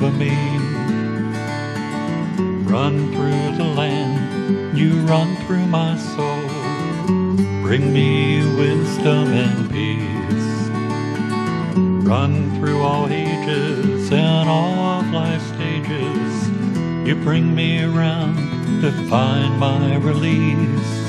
for me. Run through the land, you run through my soul. Bring me wisdom and peace. Run through all ages and all of life's stages. You bring me around to find my release.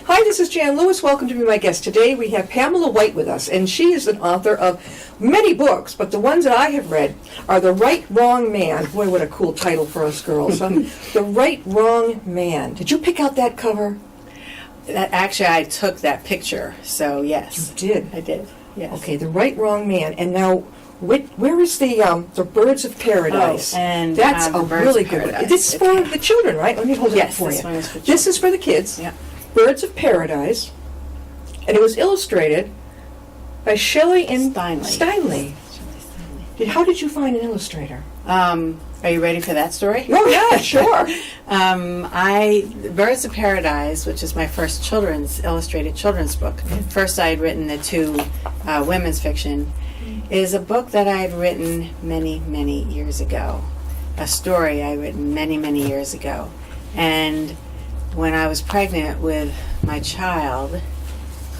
Hi, this is Jan Lewis. Welcome to be my guest. Today we have Pamela Wight with us, and she is an author of many books, but the ones that I have read are The Right Wrong Man. Boy, what a cool title for us girls. Huh? The Right Wrong Man. Did you pick out that cover? Actually, I took that picture, so yes. You did? I did, yes. Okay, The Right Wrong Man. And now, where is the Birds of Paradise? Oh, and that's a really good one. This is for the children, right? Let me hold it up for you. Yes, this one is for children. This is for the kids. Yeah. Birds of Paradise, and it was illustrated by Shelley and Steinley. How did you find an illustrator? Are you ready for that story? Oh yeah, sure. Birds of Paradise, which is my first illustrated children's book. First I had written the two women's fiction, is a book that I had written many, many years ago. A story I had written many, many years ago. And when I was pregnant with my child,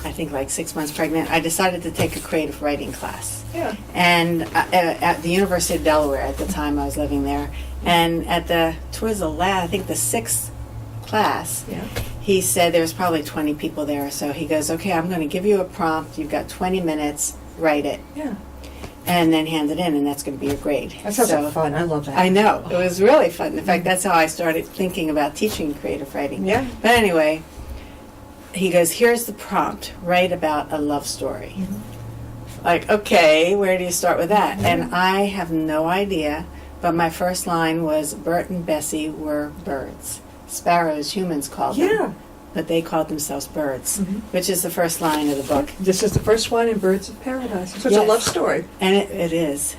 I think like 6 months pregnant, I decided to take a creative writing class. Yeah. And at the University of Delaware at the time I was living there. And towards the last, I think the sixth class, he said there was probably 20 people there. So he goes, okay, I'm going to give you a prompt. You've got 20 minutes, write it. Yeah. And then hand it in, and that's going to be your grade. That sounds like fun. I love that. I know. It was really fun. In fact, that's how I started thinking about teaching creative writing. Yeah. But anyway, he goes, here's the prompt. Write about a love story. Mm-hmm. Like, okay, where do you start with that? Mm-hmm. And I have no idea, but my first line was, Bert and Bessie were birds. Sparrows, humans called them. Yeah. But they called themselves birds, which is the first line of the book. This is the first one in Birds of Paradise. So it's a love story. And it is.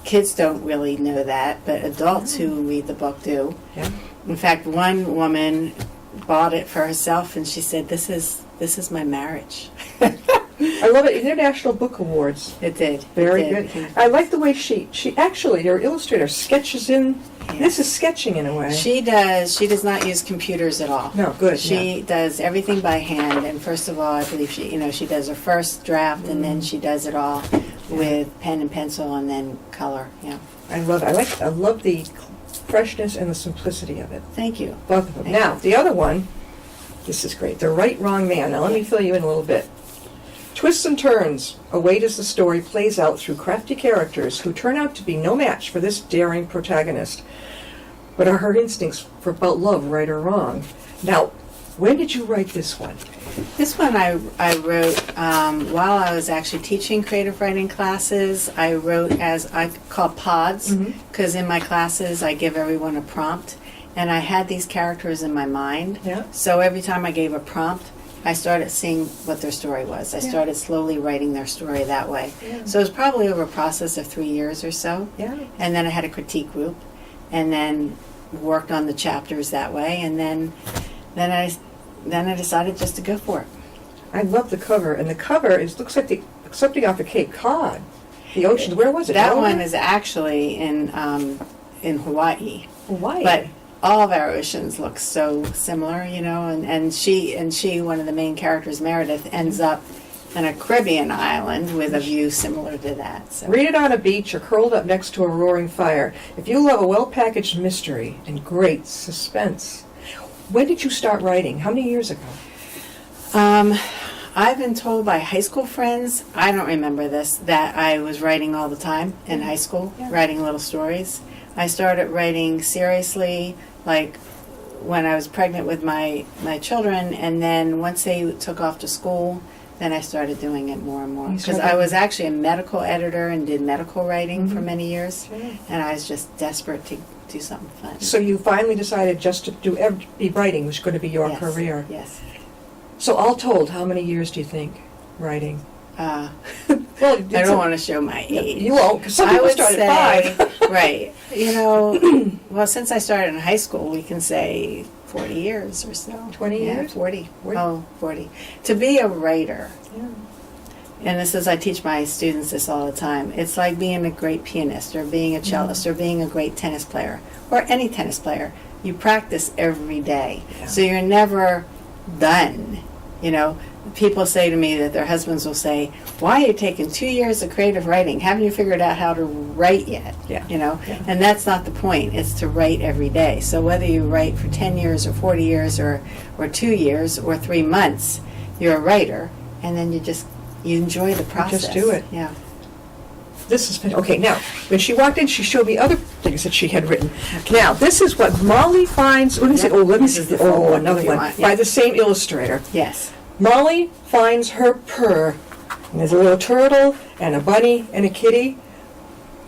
Kids don't really know that, but adults who read the book do. Yeah. In fact, one woman bought it for herself, and she said, "This is my marriage." I love it. International Book Awards. It did. Very good. I like the way she actually, her illustrator, sketches in. Yeah. This is sketching in a way. She does. She does not use computers at all. No, good. She does everything by hand. And first of all, I believe she does her first draft, and then she does it all with pen and pencil, and then color. Yeah. I love it. I love the freshness and the simplicity of it. Thank you. Both of them. Now, the other one. This is great. The Right Wrong Man. Now, let me fill you in a little bit. Twists and turns await as the story plays out through crafty characters who turn out to be no match for this daring protagonist. But are her instincts for about love right or wrong? Now, when did you write this one? This one I wrote while I was actually teaching creative writing classes. I wrote as I call pods, because in my classes I give everyone a prompt. And I had these characters in my mind. Yeah. So every time I gave a prompt, I started seeing what their story was. I started slowly writing their story that way. Yeah. So it was probably over a process of 3 years or so. Yeah. And then I had a critique group, and then worked on the chapters that way, and then I decided just to go for it. I love the cover, and the cover looks like something off of Cape Cod, the ocean. Where was it? That one is actually in Hawaii. Hawaii. But all of our oceans look so similar, and she, one of the main characters, Meredith, ends up in a Caribbean island with a view similar to that. So. Read it on a beach or curled up next to a roaring fire. If you love a well-packaged mystery and great suspense. When did you start writing? How many years ago? I've been told by high school friends, I don't remember this, that I was writing all the time in high school, writing little stories. I started writing seriously, like when I was pregnant with my children, and then once they took off to school, then I started doing it more and more. Because I was actually a medical editor and did medical writing for many years, and I was just desperate to do something fun. So you finally decided just to be writing was going to be your career. Yes. So all told, how many years do you think writing? Well, I don't want to show my age. You won't, because some people start at 5. Right. Well, since I started in high school, we can say 40 years or so. 20 years? 40. Oh, 40. To be a writer, and this is, I teach my students this all the time, it's like being a great pianist or being a cellist or being a great tennis player or any tennis player. You practice every day. Yeah. So you're never done. You know, people say to me that their husbands will say, why are you taking 2 years of creative writing? Haven't you figured out how to write yet? Yeah. You know, Yeah. and that's not the point. It's to write every day. So whether you write for 10 years or 40 years or 2 years or 3 months, you're a writer, and then you enjoy the process. Just do it. Yeah. This is okay. Now, when she walked in, she showed me other things that she had written. Now, this is what Molly finds. Let me see. Yep. Oh, let me This see. is the full Oh, one another if you one want. by Yep. the same illustrator. Yes. Molly finds her purr. And there's a little turtle and a bunny and a kitty.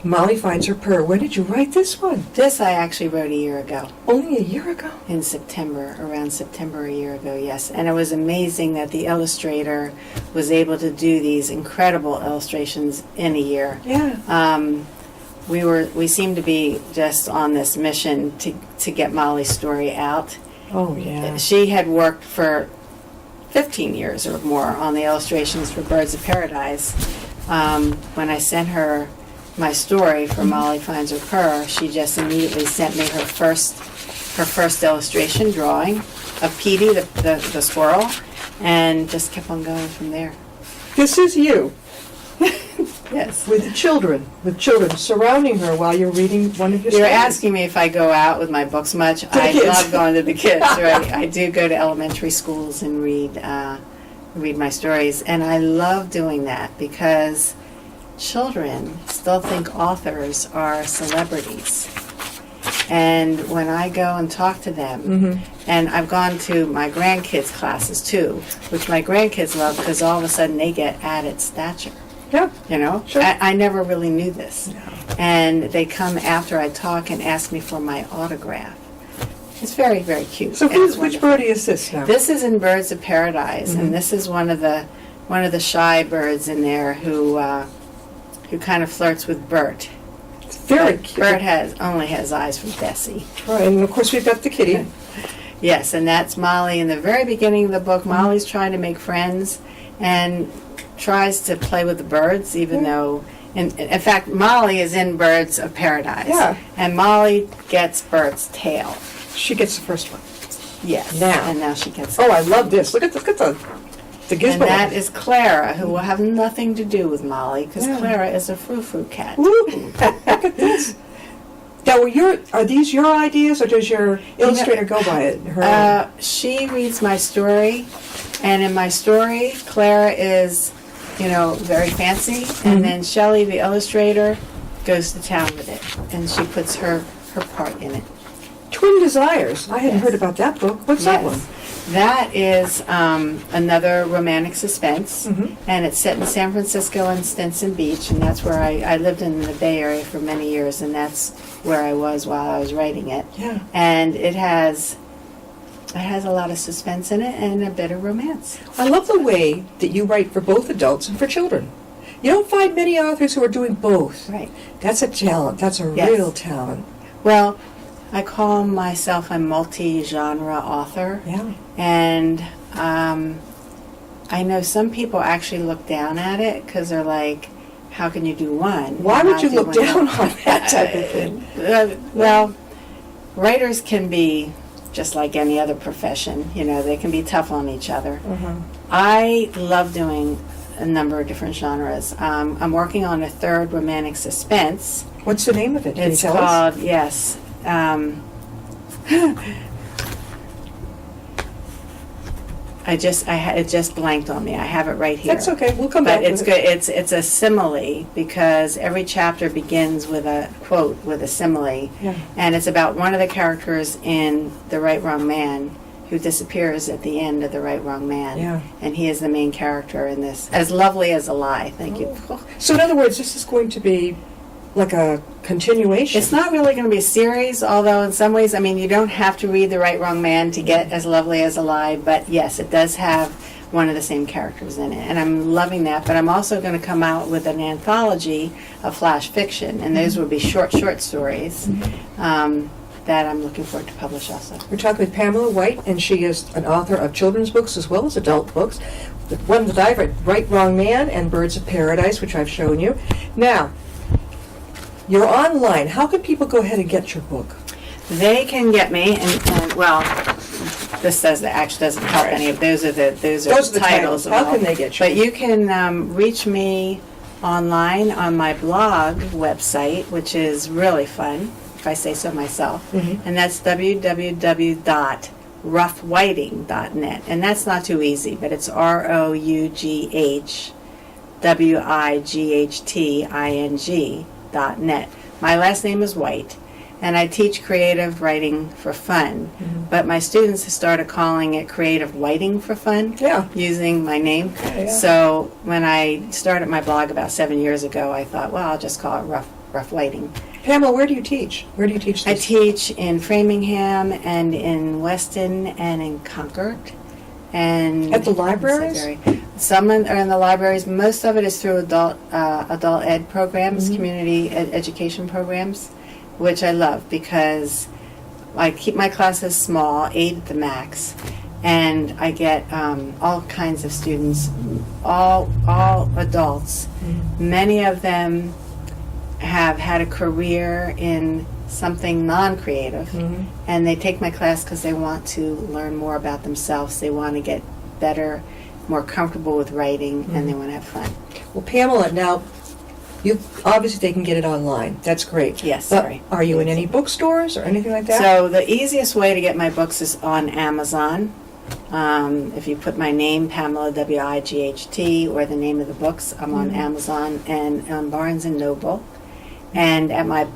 Molly finds her purr. When did you write this one? This I actually wrote a year ago. Only a year ago. In September, around September a year ago, yes. And it was amazing that the illustrator was able to do these incredible illustrations in a year. Yeah. We seemed to be just on this mission to get Molly's story out. Oh, yeah. She had worked for 15 years or more on the illustrations for Birds of Paradise. When I sent her my story for Molly Finds Her Purr, she just immediately sent me her first illustration drawing of Petey, the squirrel, and just kept on going from there. This is you Yes. with children surrounding her while you're reading one of your You're stories. asking me if I go out with my books much. the I kids. love going to the kids, right? I do go to elementary schools and read my stories, and I love doing that because children still think authors are celebrities. And when I go and talk to them, and I've gone to my grandkids' classes too, which my grandkids love because all of a sudden they get added stature. Yeah. You know, Sure. I never really knew this. No. And they come after I talk and ask me for my autograph. It's very, very cute. So and it's which wonderful. birdie is this now? This is in Birds of Paradise, and this is one of the shy birds in there who kind of flirts with Bert. It's very But cute. Bert only has eyes for Bessie. Right, and of course we've got the kitty. Yes, and that's Molly. In the very beginning of the book, Molly's trying to make friends and tries to play with the birds, even though, in fact, Molly is in Birds of Paradise. Yeah. And Molly gets Bert's tail. She gets the first one. Yes. Now. And now she gets Oh, I love this. Look at this. Look at the gizmo. And that is Clara, who will have nothing to do with Molly, because Yeah. Clara is a frou-frou cat. Woo! Look at this. Now, are these your ideas, or does your illustrator go by it? Her She reads my story, and in my story, Clara is, very fancy, and then Shelley, the illustrator, goes to town with it, and she puts her part in it. Twin Desires. I hadn't Yes. heard about that book. What's that one? That is another romantic suspense, Mhm. and it's set in San Francisco and Stinson Beach, and that's where I lived in the Bay Area for many years, and that's where I was while I was writing it. Yeah. And it has a lot of suspense in it and a bit of romance. I love the way that you write for both adults and for children. You don't find many authors who are doing both. Right. That's a talent. That's a Yes. real talent. Well, I call myself a multi-genre author, Yeah. and I know some people actually look down at it because they're like, how can you do one? Why and would not you do look one down other? on that type of thing? Well, writers can be just like any other profession. They can be tough on each other. I love doing a number of different genres. I'm working on a third romantic suspense. What's the name of it? Can It's you tell us? called, yes. It just blanked on me. I have it right here. That's okay. We'll come back But it's with good. it. It's a simile because every chapter begins with a quote with a simile, Yeah. and it's about one of the characters in The Right Wrong Man who disappears at the end of The Right Wrong Man. Yeah. And he is the main character in this. As lovely as a lie. Thank you. So in other words, this is going to be like a continuation. It's not really going to be a series, although in some ways, you don't have to read The Right Wrong Man to get As Lovely as a Lie, but yes, it does have one of the same characters in it, and I'm loving that. But I'm also going to come out with an anthology of flash fiction, and those will be short stories that I'm looking forward to publish also. We're talking with Pamela Wight, and she is an author of children's books as well as adult books. the one that I've read, Right, Wrong Man and Birds of Paradise, which I've shown you. Now, you're online. How can people go ahead and get your book? They can get me, and well, this actually doesn't help any of those are the titles. How can they get you? But you can reach me online on my blog website, which is really fun, if I say so myself, and that's www.roughwhiting.net, and that's not too easy, but it's ROUGHWIGHTING.net. My last name is Wight, and I teach creative writing for fun, but my students have started calling it creative whiting for fun, using my name. So when I started my blog about 7 years ago, I thought, well, I'll just call it Rough Whiting. Pamela, where do you teach? Where do you teach this? I teach in Framingham and in Weston and in Concord. And at the libraries? Some are in the libraries. Most of it is through adult ed programs, community education programs, which I love because I keep my classes small, 8 at the max, and I get all kinds of students, all adults. Many of them have had a career in something non-creative, and they take my class because they want to learn more about themselves. They want to get better, more comfortable with writing, and they want to have fun. Well, Pamela, now, obviously they can get it online. That's great. Yes, but sorry. Are you in any bookstores or anything like that? So the easiest way to get my books is on Amazon. If you put my name, Pamela, W-I-G-H-T, or the name of the books, I'm on Amazon and on Barnes & Noble. And at my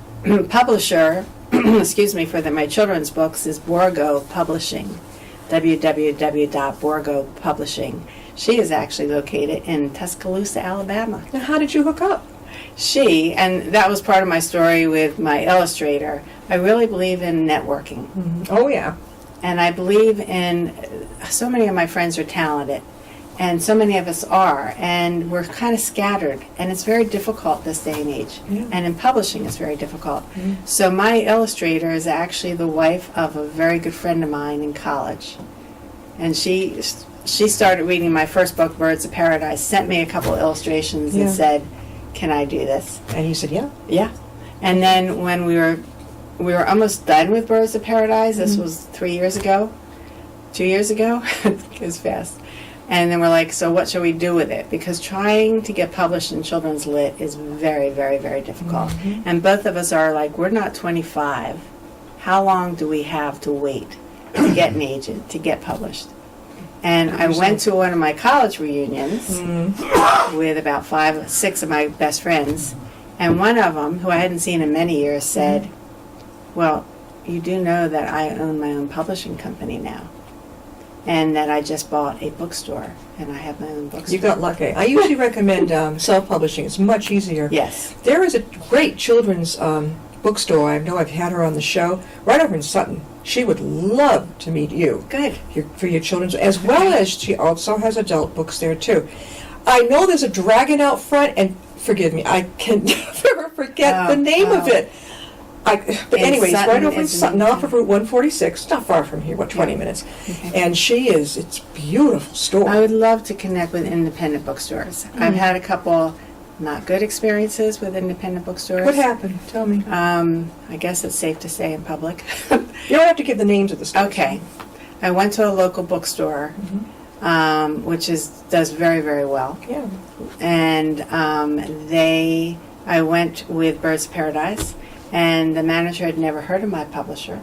publisher, excuse me, for my children's books is Borgo Publishing, www.borgo Publishing. She is actually located in Tuscaloosa, Alabama. Now, how did you hook up? And that was part of my story with my illustrator, I really believe in networking. Oh, yeah. And I believe in, so many of my friends are talented, and so many of us are, and we're kind of scattered, and it's very difficult this day and age. And in publishing, it's very difficult. So my illustrator is actually the wife of a very good friend of mine in college, and she started reading my first book, Birds of Paradise, sent me a couple illustrations and said, "Can I do this?" And you said, "Yeah." Yeah. And then when we were almost done with Birds of Paradise, this was 3 years ago, 2 years ago, it goes fast. And then we're like, so what should we do with it? Because trying to get published in children's lit is very, very, very difficult. And both of us are like, we're not 25. How long do we have to wait to get an agent, to get published? And I went to one of my college reunions with about 5 or 6 of my best friends. And one of them, who I hadn't seen in many years, said, well, you do know that I own my own publishing company now. And that I just bought a bookstore, and I have my own bookstore. You got lucky. I usually recommend self-publishing. It's much easier. Yes. There is a great children's bookstore. I know I've had her on the show, right over in Sutton. She would love to meet you. Good. For your children's, as well as she also has adult books there, too. I know there's a dragon out front, and forgive me, I can never forget the name of it. But anyways, Sutton, right over in Sutton, off of Route 146, not far from here, 20 minutes. And it's a beautiful store. I would love to connect with independent bookstores. I've had a couple not good experiences with independent bookstores. What happened? Tell me. I guess it's safe to say in public. You don't have to give the names of the stores. Okay. I went to a local bookstore, which does very, very well. Yeah. And I went with Birds of Paradise. And the manager had never heard of my publisher,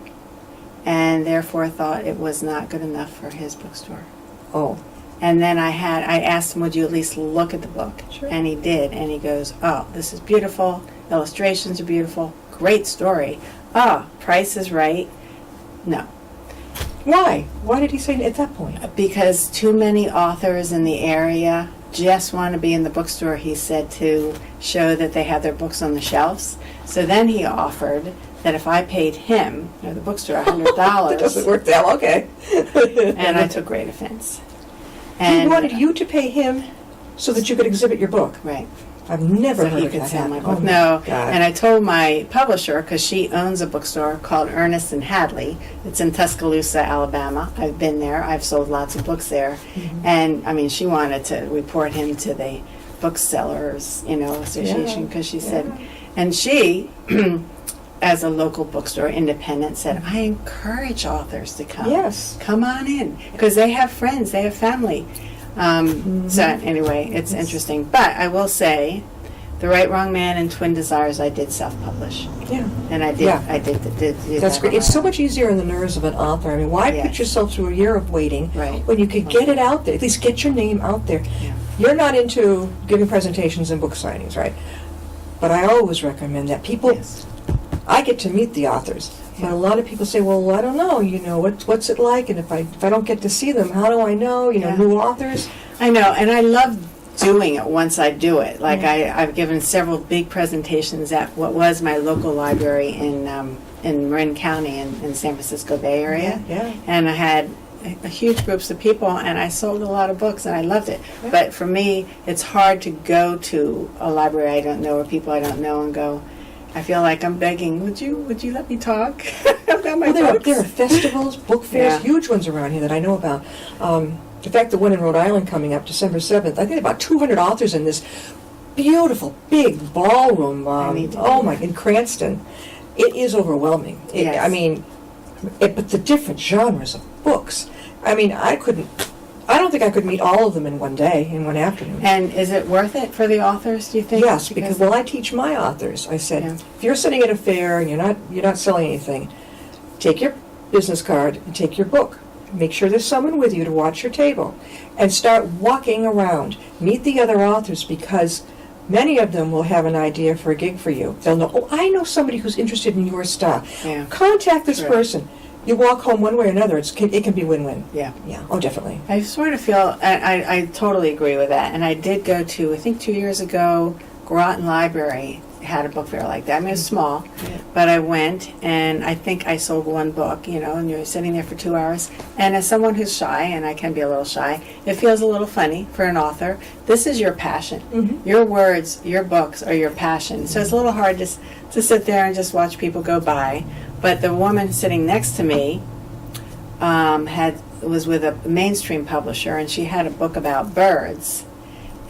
and therefore thought it was not good enough for his bookstore. Oh. And then I asked him, would you at least look at the book? Sure. And he did, and he goes, oh, this is beautiful, illustrations are beautiful, great story. Oh, price is right. No. Why? Why did he say at that point? Because too many authors in the area just want to be in the bookstore, he said, to show that they have their books on the shelves. So then he offered that if I paid him, the bookstore, $100. That doesn't work that well, okay. And I took great offense. He wanted you to pay him so that you could exhibit your book. Right. I've never So heard he of could that sell my happen. book. Oh, No, God. and I told my publisher, because she owns a bookstore called Ernest and Hadley. It's in Tuscaloosa, Alabama. I've been there. I've sold lots of books there. And, I mean, she wanted to report him to the booksellers, association, because she said, and she, as a local bookstore, independent, said, I encourage authors to come. Yes. Come on in, because they have friends, they have family. So anyway, it's interesting. But I will say, The Right Wrong Man and Twin Desires I did self-publish. Yeah. And I did, Yeah. I did That's that great. on It's my so own. much easier on the nerves of an author. I mean, why Yes. put yourself through a year of waiting Right. when you could get it out there? At least get your name out there. Yeah. You're not into giving presentations and book signings, right? But I always recommend that people. Yes. I get to meet the authors, but Yeah. a lot of people say, "Well, I don't know. What's it like? And if I don't get to see them, how do I know? Yeah. New authors." I know, and I love doing it once I do it. Like Yeah. I've given several big presentations at what was my local library in Marin County in San Francisco Bay Area. Yeah. And I had a huge groups of people, and I sold a lot of books, and I loved it. Yeah. But for me, it's hard to go to a library I don't know or people I don't know and go, I feel like I'm begging, would you let me talk about my Well, books? there are festivals, book fairs, Yeah. huge ones around here that I know about. In fact, the one in Rhode Island coming up December 7th, I think about 200 authors in this beautiful, big ballroom. need to Oh do my, that. in Cranston. It is overwhelming. Yes. I mean, but the different genres of books. I mean, I don't think I could meet all of them in one day, in one afternoon. And is it worth it for the authors, do you think? Yes, because I teach my authors. I said, Yeah. if you're sitting at a fair and you're not selling anything, take your business card and take your book. Make sure there's someone with you to watch your table, and start walking around. Meet the other authors, because many of them will have an idea for a gig for you. They'll know, oh, I know somebody who's interested in your stuff. Yeah. Contact this Sure. person. You walk home one way or another. It can be win-win. Yeah. Yeah. Oh, definitely. I sort of feel, I totally agree with that. And I did go to, I think 2 years ago, Groton Library had a book fair like that. I mean, it was small, Yeah. but I went, and I think I sold one book, and you're sitting there for 2 hours. And as someone who's shy, and I can be a little shy, it feels a little funny for an author. This is your passion. Mhm. Your words, your books are your passion. So it's a little hard to sit there and just watch people go by. But the woman sitting next to me was with a mainstream publisher, and she had a book about birds.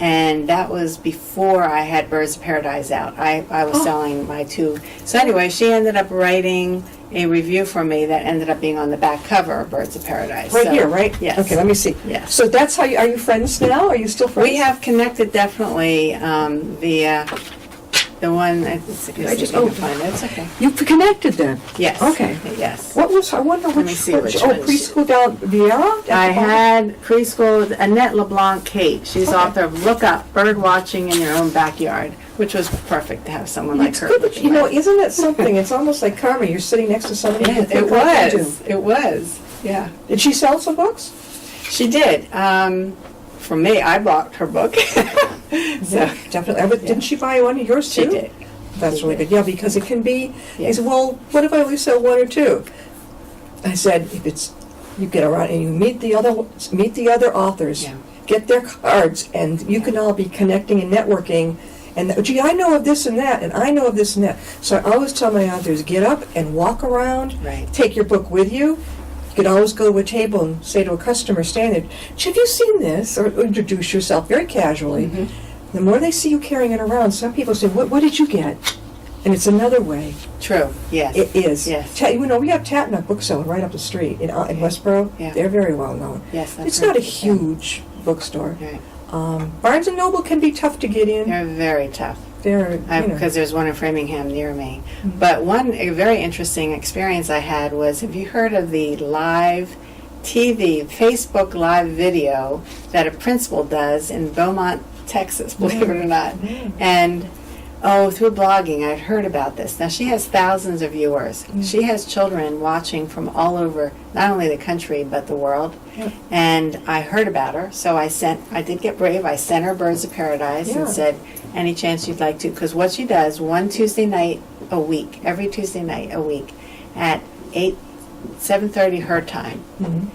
And that was before I had Birds of Paradise out. I was selling my two. So anyway, she ended up writing a review for me that ended up being on the back cover of Birds of Paradise. Right So, here, right? Yes. Okay, let me see. Yes. So that's how are you friends now? Are you still friends? We have connected definitely via the one. I just- can find it. It's okay. You connected then? Yes. Okay. Yes. What was, I wonder which, me see which one. preschool down Vieira? I had preschool Annette LeBlanc Kate. She's Okay. author of Look Up, Bird Watching in Your Own Backyard, which was perfect to have someone like It's her. good, but looking at. isn't it something? It's almost like karma. You're sitting next to somebody you It think like you do. was. It was. Yeah. Did she sell some books? She did. For me, I bought her book. So, Definitely. But didn't she buy one of yours too? she did. That's She really did. good. Yeah, because it can be. Yeah. He said, "Well, what if I only sell one or two?" I said, "If it's you get around and you meet the other authors, Yeah. get their cards, and you can all be connecting and networking." And gee, I know of this and that, and I know of this and that. So I always tell my authors, get up and walk around. Right. Take your book with you. You can always go to a table and say to a customer standing, "Have you seen this?" Or introduce yourself very casually. Mm-hmm. The more they see you carrying it around, some people say, what did you get? And it's another way. True. Yes. It is. Yes. We have Tatnut Bookseller right up the street in Westboro. Yeah. They're very well known. Yes. I've It's heard not a of them. huge bookstore. Right. Barnes & Noble can be tough to get in. They're very tough. They're, Because there's one in Framingham near me. Mm-hmm. But a very interesting experience I had was, have you heard of the live TV, Facebook live video that a principal does in Beaumont, Texas, believe it or not? And, through blogging, I'd heard about this. Now, she has thousands of viewers. She has children watching from all over, not only the country, but the world. Yeah. And I heard about her, so I did get brave. I sent her Birds of Paradise Yeah. and said, any chance you'd like to, because what she does, one Tuesday night a week, every Tuesday night a week, at 7:30 her time, Mhm.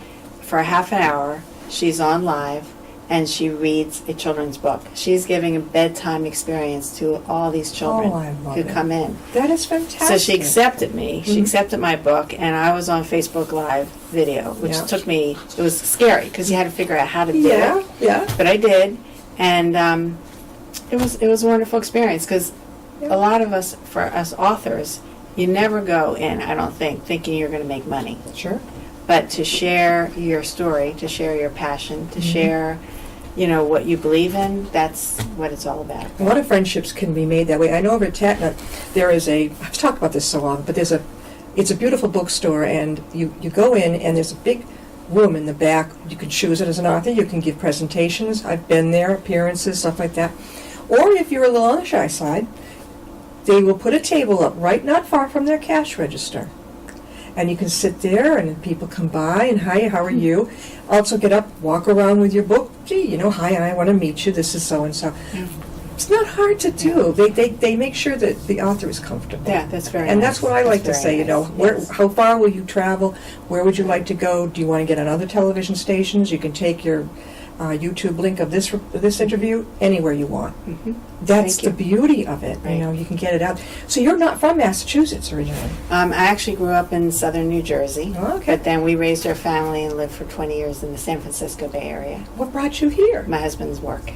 for a half an hour, she's on live, and she reads a children's book. She's giving a bedtime experience to all these children I love who it. come in. That is fantastic. So she accepted me. She Mhm. accepted my book, and I was on Facebook Live video, which Yeah. took me. It was scary because you had to figure out how to do Yeah, it. yeah. But I did, and it was a wonderful experience because Yeah. a lot of us, for us authors, you never go in, I don't think, thinking you're going to make money. Sure. But to share your story, to share your passion, to Mhm. share, what you believe in, that's what it's all about. A lot of friendships can be made that way. I know over at Tatna, there is I've talked about this so often, but it's a beautiful bookstore, and you go in, and there's a big room in the back. You can choose it as an author. You can give presentations. I've been there, appearances, stuff like that. Or if you're a little on the shy side, they will put a table up right not far from their cash register. And you can sit there, and people come by, and hi, how are you? Also get up, walk around with your book. Gee, hi, I want to meet you. This is so-and-so. Yeah. It's not hard to do. They make sure that the author is comfortable. Yeah, that's very And nice. that's what I like to That's say, very nice. where, Yes. how far will you travel? Where would you like to go? Do you want to get on other television stations? You can take your YouTube link of this interview anywhere you want. Mhm. That's Thank the you. beauty of it. Right. You can get it out. So you're not from Massachusetts originally. I actually grew up in southern New Jersey, Oh, okay. but then we raised our family and lived for 20 years in the San Francisco Bay Area. What brought you here? My husband's work.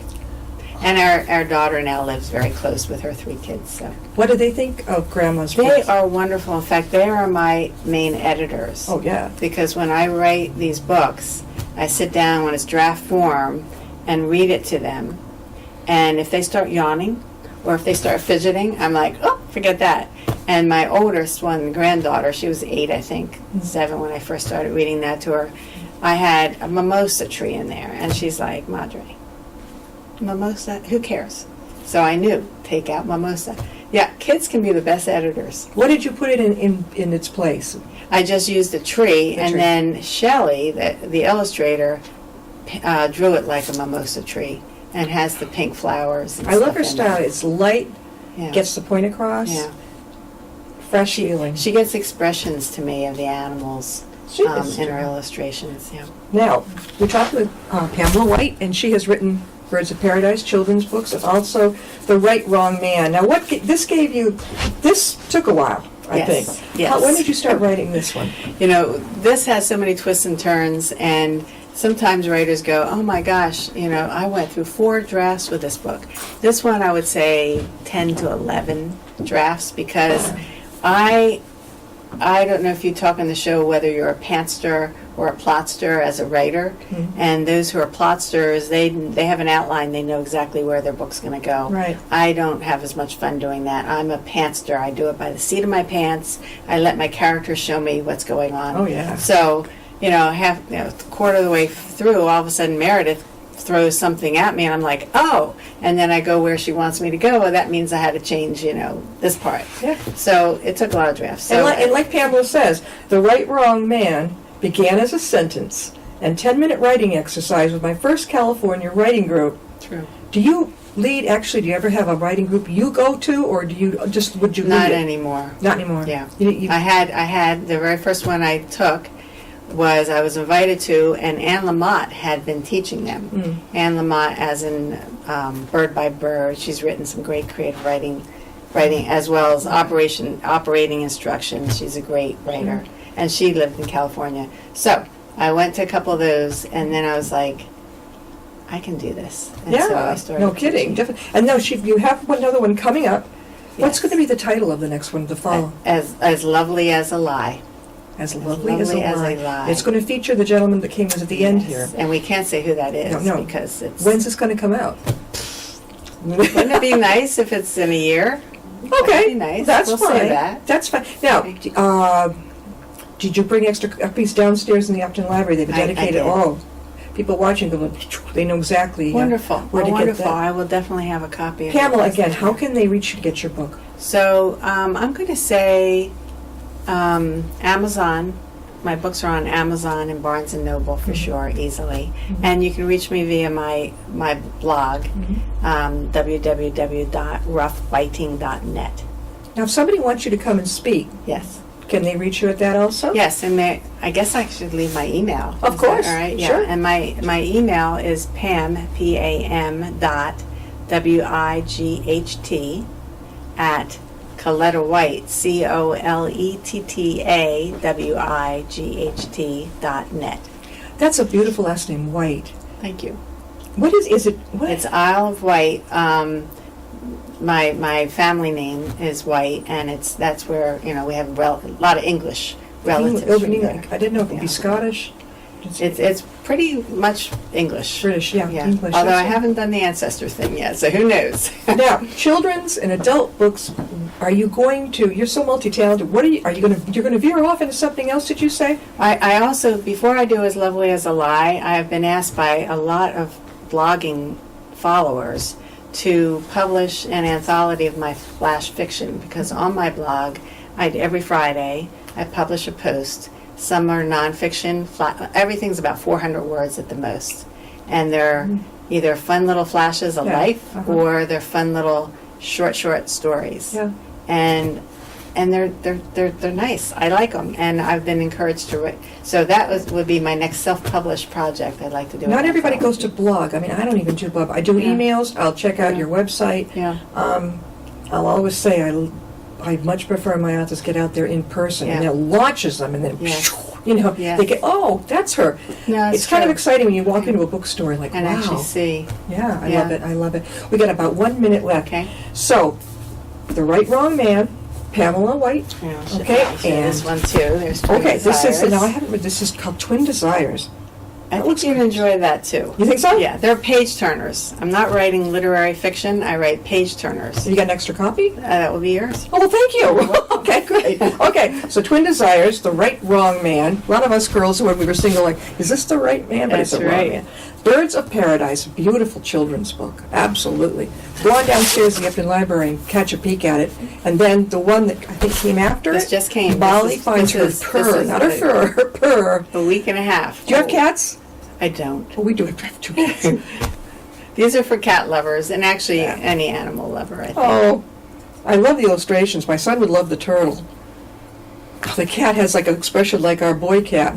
And our daughter now lives very close with her 3 kids. So What do they think of Grandma's they books? are wonderful. In fact, they are my main editors. Oh, yeah. Because when I write these books, I sit down when it's draft form and read it to them. And if they start yawning or if they start fidgeting, I'm like, oh, forget that. And my oldest one, granddaughter, she was 8, I think, 7 when I first started reading that to her. I had a mimosa tree in there, and she's like, Madre, mimosa? Who cares? So I knew, take out mimosa. Yeah, kids can be the best editors. What did you put it in its place? I just used a tree, The and tree. then Shelley, the illustrator, drew it like a mimosa tree and has the pink flowers. And I love stuff her in style. it. It's light, Yeah. gets the point across, Yeah. fresh feeling. She gets expressions to me of the animals She is in her true. illustrations. Yeah. Now, we talked with Pamela Wight, and she has written Birds of Paradise children's books, and also The Right Wrong Man. Now, this gave you? This took a while, I Yes, think. yes. When did you start writing this one? This has so many twists and turns, and sometimes writers go, oh my gosh, I went through 4 drafts with this book. This one, I would say 10 to 11 drafts, because I don't know if you talk on the show whether you're a pantster or a plotster as a writer, and those who are plotsters, they have an outline, they know exactly where their book's going to go. Right. I don't have as much fun doing that. I'm a pantster. I do it by the seat of my pants. I let my characters show me what's going on. Oh, yeah. So, a quarter of the way through, all of a sudden Meredith throws something at me, and I'm like, oh, and then I go where she wants me to go. Well, that means I had to change, this part. Yeah. So it took a lot of drafts. So And like Pamela says, The Right Wrong Man began as a sentence and 10-minute writing exercise with my first California writing group. true. Do you ever have a writing group you go to, or would you Not lead it? anymore. Not anymore. Yeah. You- I had the very first one I took I was invited to, and Anne Lamott had been teaching them. Anne Lamott, as in Bird by Bird, she's written some great creative writing as well as operating instructions. She's a great writer, and she lived in California. So I went to a couple of those, and then I was like, I can do this. And so I Yeah, started no kidding. teaching. Definitely. And no, you have another one coming up. What's Yes. going to be the title of the next one, the fall? As lovely as a lie. As lovely as a lovely lie. It's going to feature the gentleman that came at the end here. Yes. And we can't say who that is No. because it's. When's this going to come out? Wouldn't it be nice if it's in a year? Okay, That'd be nice. that's We'll fine. say that. That's fine. Now, did you bring extra copies downstairs in the Upton Library? They've I dedicated. did. Oh, people watching them, they know exactly Wonderful. where to Wonderful. get that. I will definitely have a copy of Pamela, it. again, how can they reach you to get your book? So I'm going to say Amazon. My books are on Amazon and Barnes & Noble for sure, easily. And you can reach me via my blog, www.roughbiting.net. Now, if somebody wants you to come and speak, Yes. Can they reach you at that also? Yes, and I guess I should leave my email. Of Is course, that all right? Yeah. sure. And my email is Pam, P-A-M dot W-I-G-H-T at Coletta Wight, COLETTAWIGHT.net. That's a beautiful last name, Wight. Thank you. What is it? What? It's Isle of Wight. My family name is Wight, and that's where we have a lot of English relatives. England. from there. I didn't know it could be Yeah. Scottish. It's pretty much English. British, yeah. Yeah. English. Although I that's it. haven't done the ancestor thing yet, so who knows? Now, children's and adult books. Are you going to? You're so multi-talented. What are you? Are you going to? You're going to veer off into something else? Did you say? I also, before I do As Lovely as a Lie, I have been asked by a lot of blogging followers to publish an anthology of my flash fiction, because on my blog, every Friday, I publish a post. Some are nonfiction. Everything's about 400 words at the most. And they're either fun little flashes of Yeah. life, Uh-huh. or they're fun little short stories. Yeah. And they're nice. I like them, and I've been encouraged to write. So that would be my next self-published project I'd like to do. Not everybody goes to blog. I mean, I don't even do blog. I do Yeah. emails. I'll check out Yeah. your website. Yeah. I'll always say I much prefer my authors get out there in person, and Yeah. it launches them, and then Yeah. Yeah. they get, oh, that's her. No, It's kind of true. exciting when you walk into a bookstore like, And wow. actually see. Yeah, I Yeah. love it. I love it. We got about 1 minute left. Okay. So, The Right Wrong Man, Pamela Wight. Yeah, should Okay, probably share and this one too. There's Twin okay, this is Desires. now I haven't read. This is called Twin Desires. I think you'd enjoy that too. You think so? Yeah, they're page turners. I'm not writing literary fiction. I write page turners. You got an extra copy? That will be yours. Oh, well, thank you. Okay, great. Okay, so Twin Desires, The Right Wrong Man. A lot of us girls, when we were single, like, is this the right man? But it's That's the wrong right. man. Birds of Paradise, beautiful children's book. Absolutely. Go on downstairs to the Upton Library and catch a peek at it. And then the one that I think came after This it, just came. Molly This finds her is- pur, this is not her the- fur, her purr. A week and a half. Do you have cats? I don't. Oh, we do have 2 cats. These are for cat lovers, and actually Yeah. any animal lover, I think. Oh, I love the illustrations. My son would love the turtle. The cat has like an expression like our boy cat.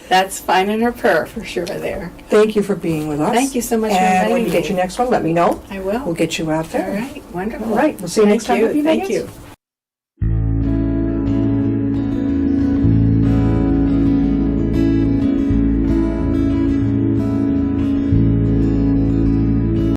That's finding her purr for sure there. Thank you for being with us. Thank you so much for And when inviting you get me. your next one, let me know. I will. We'll get you out All there. right, wonderful. All right, we'll see you next time. Thank you. Megan. Thank you.